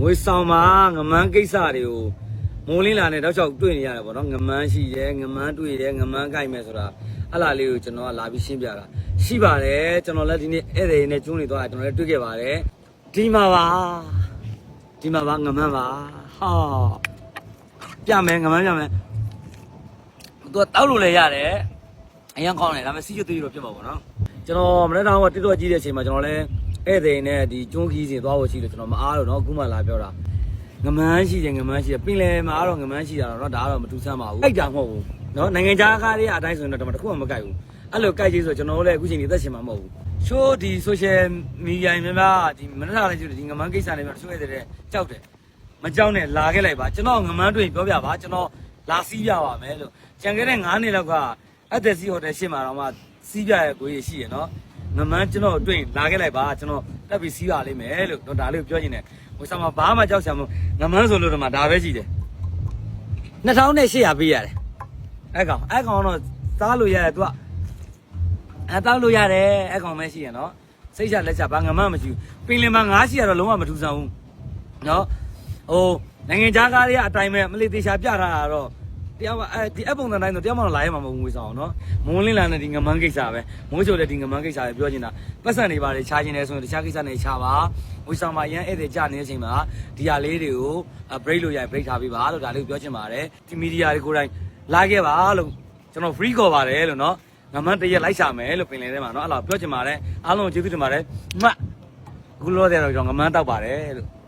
ငွေဆောင်မှာငမန်းကိစ္စတွေကိုမိုးလင်းလာနဲ့တောက်လျှောက်တွေ့နေရတယ်ပေါ့နော်ငမန်းရှိတယ်ငမန်းတွေ့တယ်ငမန်းကိုက်မယ်ဆိုတာအဲ့လားလေးကိုကျွန်တော်ကလာပြီးရှင်းပြတာရှိပါတယ်ကျွန်တော်လည်းဒီနေ့ဧည့်သည်နဲ့ကျွန်းနေသွားတာကျွန်တော်လည်းတွေ့ခဲ့ပါတယ်ဒီမှာပါငမန်းပါဟာပြမယ်ငမန်းပြမယ်သူကတောက်လို့လည်းရတယ်အရင်ကောင်းတယ်ဒါပေမဲ့စီးရွတ်သေးတော့ပြတ်မှာပေါ့နော်ကျွန်တော်မနေ့တောင်ကတစ်တော့ကြီးတဲ့အချိန်မှာကျွန်တော်လည်းဧည့်သည်နဲ့ဒီကျွန်းခီးစီသွားဖို့ရှိလို့ကျွန်တော်မအားလို့နော်အခုမှလာပြောတာငမန်းရှိတယ်ပင်လယ်မှာတော့ငမန်းရှိတာတော့ဒါကတော့မတူဆန်းပါဘူးကြိုက်တာမဟုတ်ဘူးနော်နိုင်ငံခြားကားတွေအတိုင်းဆိုရင်တော့တခုမှမကြိုက်ဘူးအဲ့လိုကြိုက်ကြီးဆိုကျွန်တော်တို့လည်းအခုချိန်ဒီသက်ရှင်မှာမဟုတ်ဘူးရှိုးဒီ social media များဒီမနေ့ကလည်းကျဒီငမန်းကိစ္စတွေမှာတချို့ရတဲ့ကြောက်တယ်မကြောက်နဲ့လာခဲ့လိုက်ပါကျွန်တော်ငမန်းတွေ့ပြောပြပါကျွန်တော်လာစီးပြပါမယ်လို့ကြံခဲ့တဲ့9နှစ်လောက်ကအသက်စီဟိုတယ်ရှင်းမှာတော့မှစီးပြရဲ့ကိုကြီးရှိရနော်ငမန်းကျွန်တော်တွေ့လာခဲ့လိုက်ပါကျွန်တော်တက်ပြီးစီးပါလိမ့်မယ်လို့တော့ဒါလေးကိုပြောချင်တယ်ဟိုဆောင်မှာဘာမှကြောက်စရာမလိုငမန်းဆိုလို့တော့မှဒါပဲရှိတယ်2800ပေးရတယ်အဲ့ကောင်တော့သားလို့ရတယ် तू ကတောက်လို့ရတယ်အဲ့ကောင်ပဲရှိရနော်စိတ်ချလက်ချဘာငမန်းမရှိဘူးပင်လင်မှာငါးရှိရတော့လုံးဝမထူဆန်းဘူးနော်ဟိုနိုင်ငံခြားကားတွေကအတိုင်းပဲမလေးသေးချာပြထားတာတော့တရားဒီအပုံစံတိုင်းဆိုတရားမှတော့လာရမှာမဟုတ်ဘူးငွေဆောင်နော်မုံလင်းလာတဲ့ဒီငမန်းကိစ္စပဲမိုးချိုတဲ့ဒီငမန်းကိစ္စပဲပြောချင်တာပတ်စံတွေပါလေချားချင်တယ်ဆိုရင်တခြားကိစ္စတွေချားပါငွေဆောင်မှာရန်ဧည့်သည်ကြနေတဲ့အချိန်မှာဒီဟာလေးတွေကို break လို့ရ break ထားပေးပါလို့ဒါလေးကိုပြောချင်ပါတယ်ဒီမီဒီယာတွေကိုယ်တိုင်လာခဲ့ပါလို့ကျွန်တော် free call ပါတယ်လို့နော်ငမန်းတရက်လိုက်ရှာမယ်လို့ပင်လယ်ထဲမှာနော်အဲ့လိုပြောချင်ပါတယ်အားလုံးကျေးဇူးတင်ပါတယ်မှတ်အခုလောတဲ့တော့ကျွန်တော်ငမန်းတောက်ပါတယ်လို့